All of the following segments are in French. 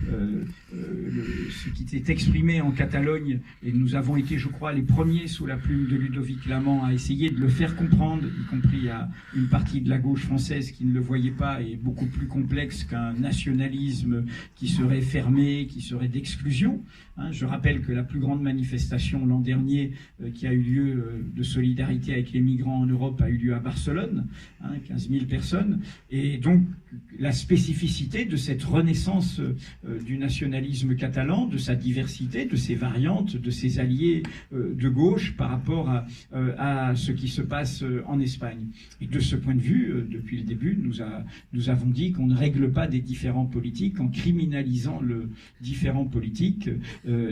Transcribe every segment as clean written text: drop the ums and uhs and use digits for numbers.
ce qui s'est exprimé en Catalogne, et nous avons été, je crois, les premiers sous la plume de Ludovic Lamand à essayer de le faire comprendre, y compris à une partie de la gauche française qui ne le voyait pas, et beaucoup plus complexe qu'un nationalisme qui serait fermé, qui serait d'exclusion. Je rappelle que la plus grande manifestation l'an dernier qui a eu lieu de solidarité avec les migrants en Europe a eu lieu à Barcelone, 15 000 personnes, et donc la spécificité de cette renaissance du nationalisme catalan, de sa diversité, de ses variantes, de ses alliés de gauche par rapport à ce qui se passe en Espagne. Et de ce point de vue, depuis le début, nous avons dit qu'on ne règle pas des différends politiques en criminalisant le différend politique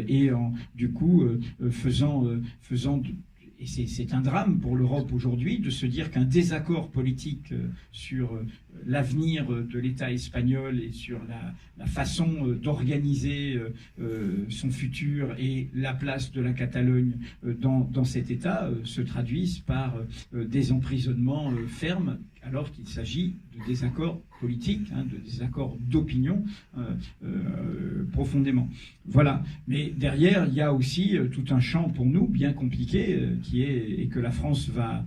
et en, du coup, faisant et c'est un drame pour l'Europe aujourd'hui de se dire qu'un désaccord politique sur l'avenir de l'État espagnol et sur la façon d'organiser son futur et la place de la Catalogne dans cet État se traduisent par des emprisonnements fermes, alors qu'il s'agit de désaccords politiques, de désaccords d'opinion profondément. Voilà. Mais derrière, il y a aussi tout un champ pour nous bien compliqué et que la France va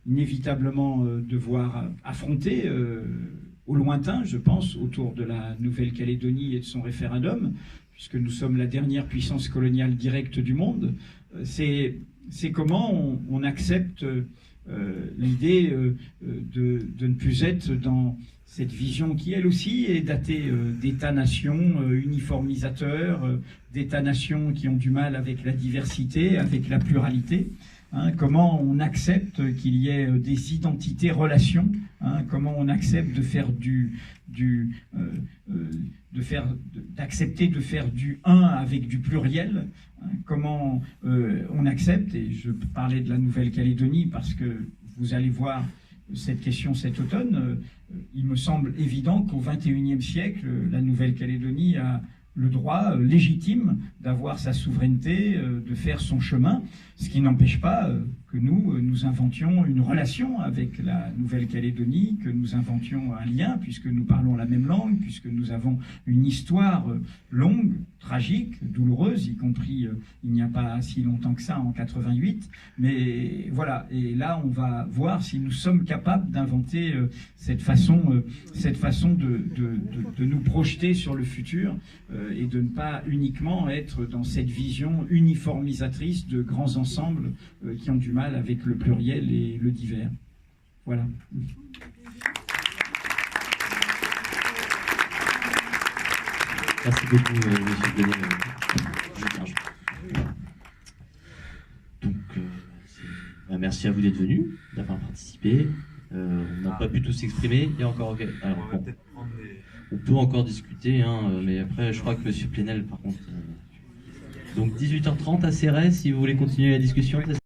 inévitablement devoir affronter au lointain, je pense, autour de la Nouvelle-Calédonie et de son référendum, puisque nous sommes la dernière puissance coloniale directe du monde. C'est comment on accepte l'idée de ne plus être dans cette vision qui, elle aussi, est datée d'États-nations uniformisateurs, d'États-nations qui ont du mal avec la diversité, avec la pluralité. Comment on accepte qu'il y ait des identités-relations, comment on accepte de faire d'accepter de faire du un avec du pluriel, comment on accepte, et je parlais de la Nouvelle-Calédonie parce que vous allez voir cette question cet automne, il me semble évident qu'au XXIe siècle, la Nouvelle-Calédonie a le droit légitime d'avoir sa souveraineté, de faire son chemin, ce qui n'empêche pas que nous inventions une relation avec la Nouvelle-Calédonie, que nous inventions un lien, puisque nous parlons la même langue, puisque nous avons une histoire longue, tragique, douloureuse, y compris il n'y a pas si longtemps que ça, en 88. Mais voilà, et là on va voir si nous sommes capables d'inventer cette façon de nous projeter sur le futur et de ne pas uniquement être dans cette vision uniformisatrice de grands ensembles qui ont du mal avec le pluriel et le divers. Voilà. Merci beaucoup, monsieur Benet. Donc, merci à vous d'être venus, d'avoir participé. On n'a pas pu tous s'exprimer. Il y a encore. Alors, bon, on peut encore discuter, mais après, je crois que monsieur Plenel, par contre. Donc, 18h30 à Cérès, si vous voulez continuer la discussion.